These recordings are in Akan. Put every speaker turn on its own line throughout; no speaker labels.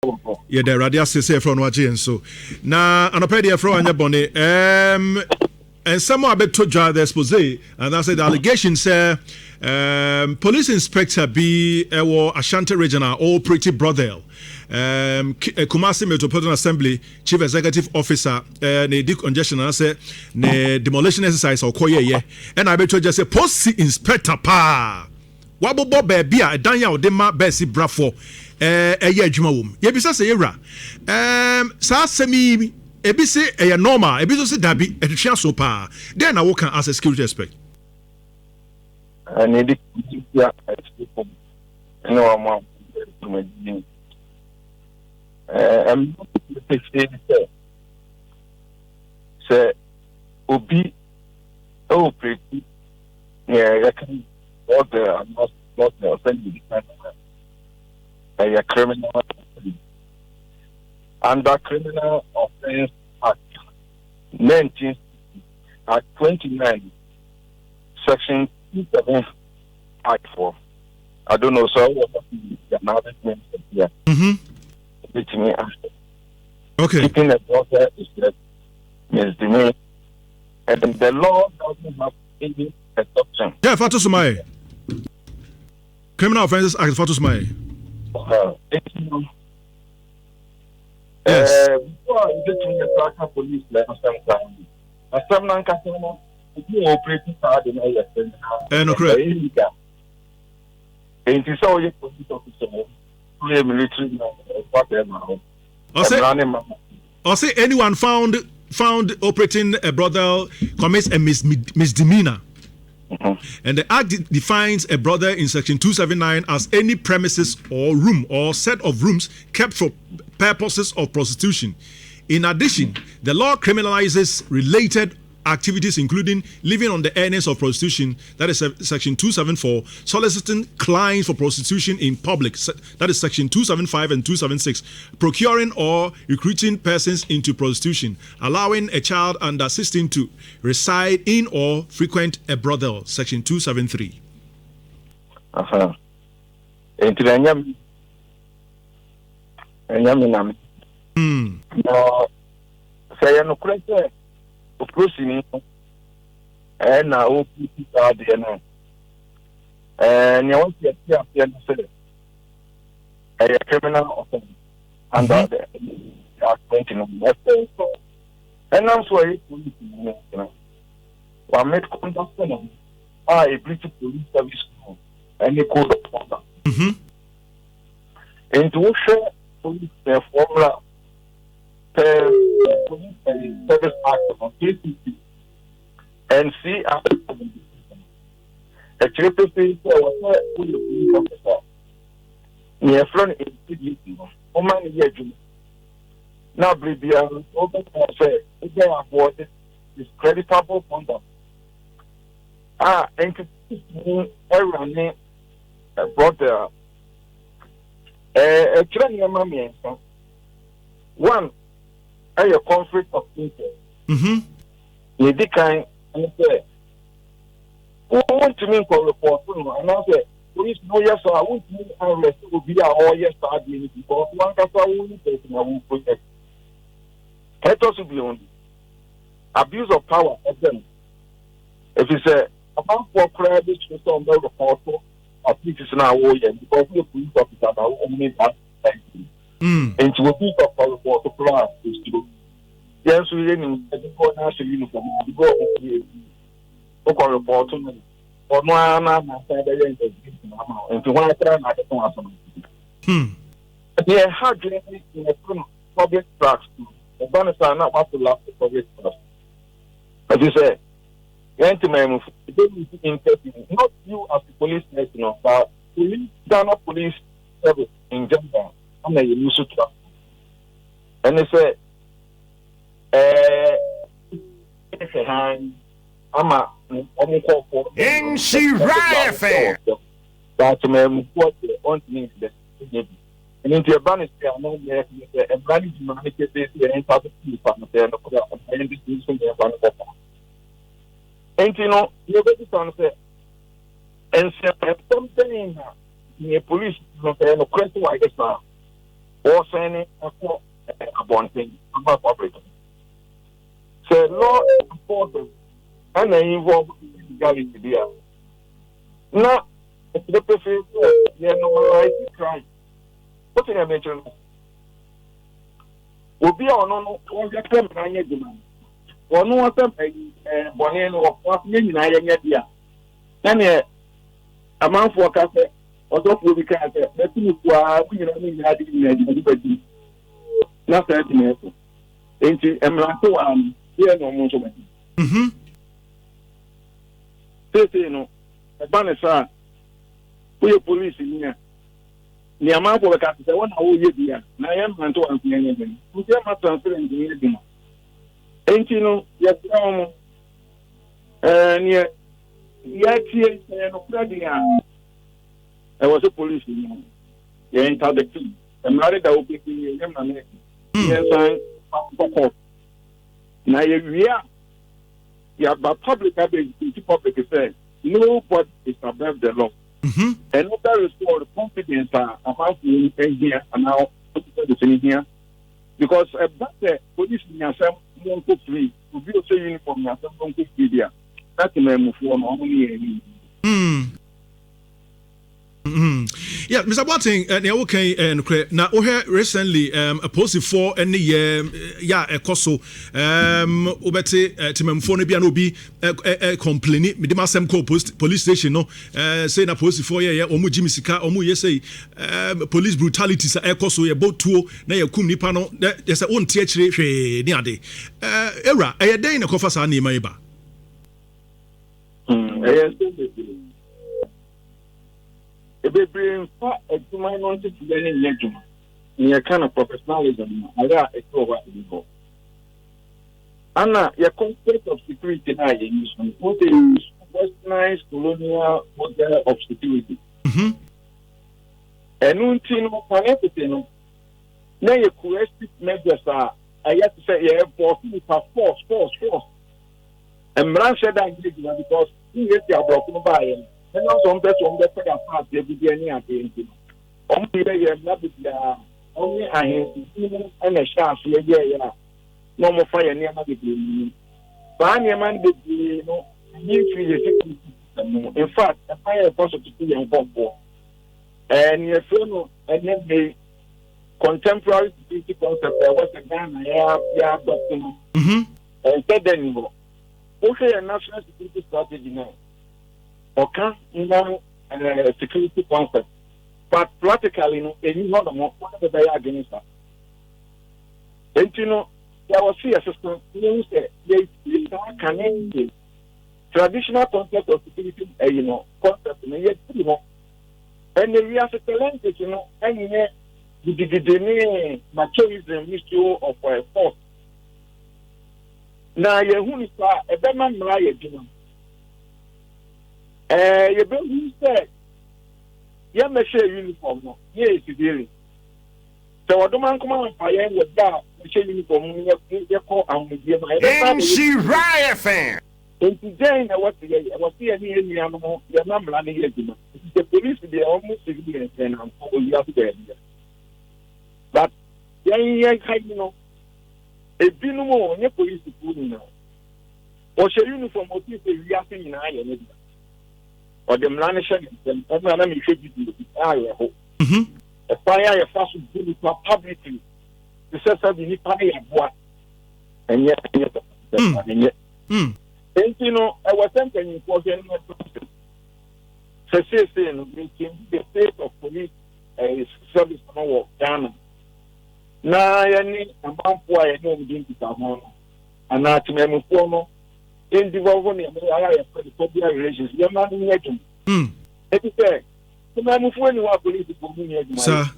Yeah, the radio say from watching so. Now, an opinion from Anya Bonnie. And someone bet to jar the expose, and that's the allegation say police inspector B Ashanti Regional or Pretty Brothel. Kumasi Metropolitan Assembly Chief Executive Officer ne di congestion and say ne demolition exercise or koye and I bet you just say post inspector pa wabo bo baby a dan ya ode ma besi brafo eye adwuma wom ye bisa say yera sa semi ebi say e normal ebi so say dabi etwetwa so pa then na wo can as a security aspect
and the yeah no am say obi o pretty yeah can what the not offending a criminal under Criminal Offence Act 19 Act 29 Section 27 Act 4. I don't know, so what another thing here.
Okay.
Keeping a brother is that misdemeanor, and the law doesn't have any exception.
Yeah, Fatou Sumaye. Criminal Offences Act Fatou Sumaye.
Yes. Before you get to the Saka police, like some non-customer, you operating hard in a
no correct.
And you saw your police officer, military, whatever.
Or say anyone found operating a brothel commits a misdemeanor. And the Act defines a brothel in Section 279 as any premises or room or set of rooms kept for purposes of prostitution. In addition, the law criminalizes related activities including living on the earnings of prostitution, that is Section 274, soliciting clients for prostitution in public, that is Section 275 and 276, procuring or recruiting persons into prostitution, allowing a child under 16 to reside in or frequent a brothel, Section 273.
And now, and you want to see a criminal offense under the Act 29. And I'm sorry, I made contact with a British police service and a code of conduct. And to share police formula. Police Service Act of 350 and see after a triple was a police officer. Near front in Oman Yajum. Now, Bribia, open say, if they are avoided discreditable conduct. And to running a brother a train one. A conflict of interest. You decline and say, who want to mean for report? And I say, police no yes, I won't mean arrest will be our yes, I did because one can only take in a wound project. Let us be on abuse of power of them. If you say about for credit to some report, I think it's now because the police officer are only that. And to repeat of our report to plan is true. Yes, we didn't go national uniform to go over report or no, I'm not saying and to one time I don't know. They are hardly in a public trust. The bonus are not what to love the public trust. As you say, gentlemen, not you as the police national, but police, Ghana police service in general. I'm a use trust. And they say, I'm a
Nhyira fair.
That's my what the on me. And into a banner, I know a brand new manifestation and public and you know, you're going to say, and something in the police, no question, I guess now. or signing a Boateng about public. So law enforcement and involved legality there. Now, the person normalizing crime. What I mentioned will be on the term I demand. Or no one Boateng or what meaning I get here. Then a man for a cafe or don't will be cafe. Let me go. We had anybody. Not 30 minutes. Ain't you? I'm not one here no more. Say, no, a banner, we police in here. The amount of a cat is 1 hour year. I am going to answer anything. We are not transferring the anything. Ain't you know, yes, and yet, here, I was a police in here. You ain't had the key. I'm married, I will be him and yes, I now, we are. Yeah, but public said nobody is above the law. And that is for the confidence about the here and now the thing here. Because the police in yourself won't go free. To be a uniform yourself won't go free there. That's the name of one only.
Yeah, Mr. Boateng, okay, and now recently a post for any a coso obete timemfone bia no bi complain me dem asem call police station no say na post for ye omu jimi sika omu ye say police brutality sa e coso ye botuo na ye kum nipa no ye say on tie kire hwe ni ade era e den na kofa sa na e mai ba
Bring for a minority to the legend. In a kind of professionalism, I got a pro what you go. Anna, your concept of security now is what is westernized colonial model of security. And Untino, Panepino, now your corrective measures are, I have to say, yeah, force. And Bran said that because he is your broken by. And also, on the second part, there will be any against only I have and a shaft, yeah. No more fire near my degree. But I'm man, in fact, a fire possible to young bomb. And your phone, and then the contemporary security concept, there was a gun, yeah, and said then, okay, a national security strategy now. Okay, security concept, but practically, any one of them, what are they against that? And you know, there was a system, they can traditional concept of security, concept, and the real talent, and the materialism issue of force. Now, you a Berman Maya, you who said, you may share uniform, yes, you do. So I don't mind coming on fire with that, share uniform, you call and with your
Nhyira fan.
And today, I was here near the animal, your number, and the police, they almost civilians, and I'm probably up there. But, you know, a bit more on your police to put in now. Or share uniform, or people reacting in iron. Or the manager, and I'm should be the area. A fire, a fast food publicly. The sister, the Nipani at what? And yet, and you know, I was thinking for the making the state of police a service of Ghana. Now, I need a month why I know we didn't get home. And not to me, in developing the public relations, you're not in legend. It is said, the man who want police to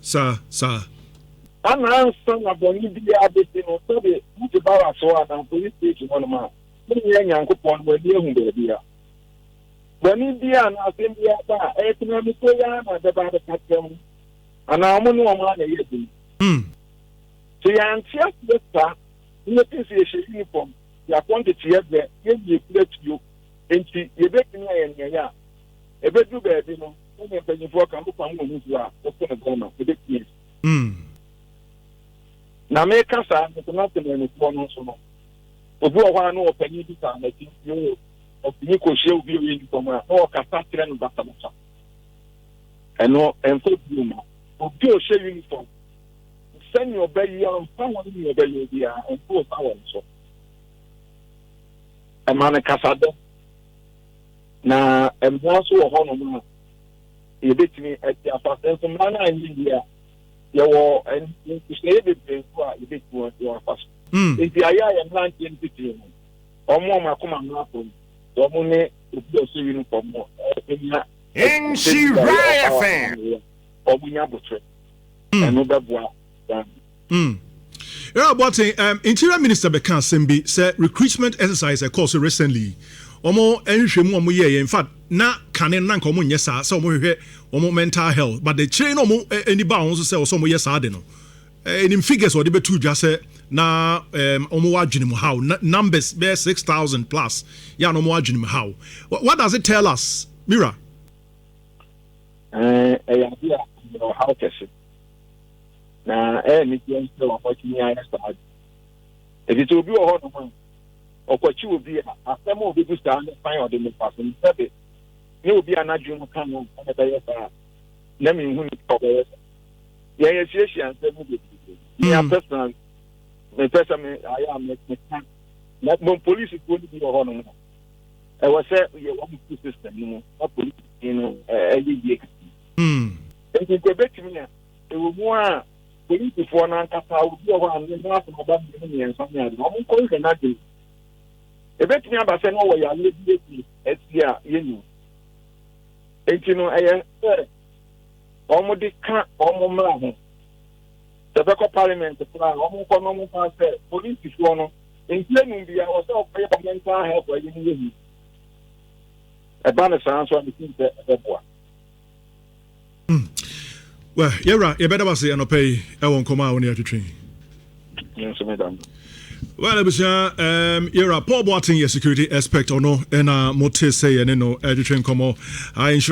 Sir.
I'm not son of the India, so the bar so and police station one man. Young coupon were dear here. When India and I think we are economic and the catch and I'm only one man. So you are just the notice a uniform. You are quantity of the you play to you. And you bet me a bit baby, only a penny for come from who you are, open a gun of the big na meka sa international no no so no obi o hwa no opanyi bi sa na ti yo opanyi ko hye obi o uniform a no kasa kire no bata bata eno enfo bi ma obi o hye uniform send your baby on someone in your baby and full power so a man kasa do na embo so ho no ma e betimi e ti afase so man na India yawo en say be so a e betimi o afase e ti aya ya plan entity no omo ma kuma na apo omo ne obi o so uniform mo
Nhyira FM
omo nya botre eno beboa
Yeah, but Interior Minister Bekan Sembi said recruitment exercise course recently. Omo enhwemu omo ye in fact na kanen na nkomo nyesa so omo hwehwe omo mental health but the chain omo any ba won so say omo yesa de no in figures or the betu dwa say na omo wadwene mu how numbers be 6,000 plus ya no omo wadwene mu how what does it tell us Nhyira
how kesi na ni tian so opportunity ya start e bi obi o ho no man okwachi obi a asem obi bi stand fine or the person sabe ni obi anadwu no kan no e be yesa na me hu ni ko be yesa ye shieshi an se mu bi ya personal me person me aya me kan na mon police ko ni bi o ho no e was say ye one system no na police no ye e ko betimi na e wo mu a police for na kasa obi o wa ni na so ba bi ni en so ni ade o ko nke na de e betimi aba se no wo ya le bi esia ye ni enti no eye o mo de ka o mo mra ho the back parliament plan o mo ko no mo pa se police for no enti enu bia o se o pe mental health wa ye ni ye e ba na san so ni tin e boa
well Nhyira you better say no pay e won come out when you train
yes madam
well abusia Nhyira Paul Boateng security expert or no and mote say no train come I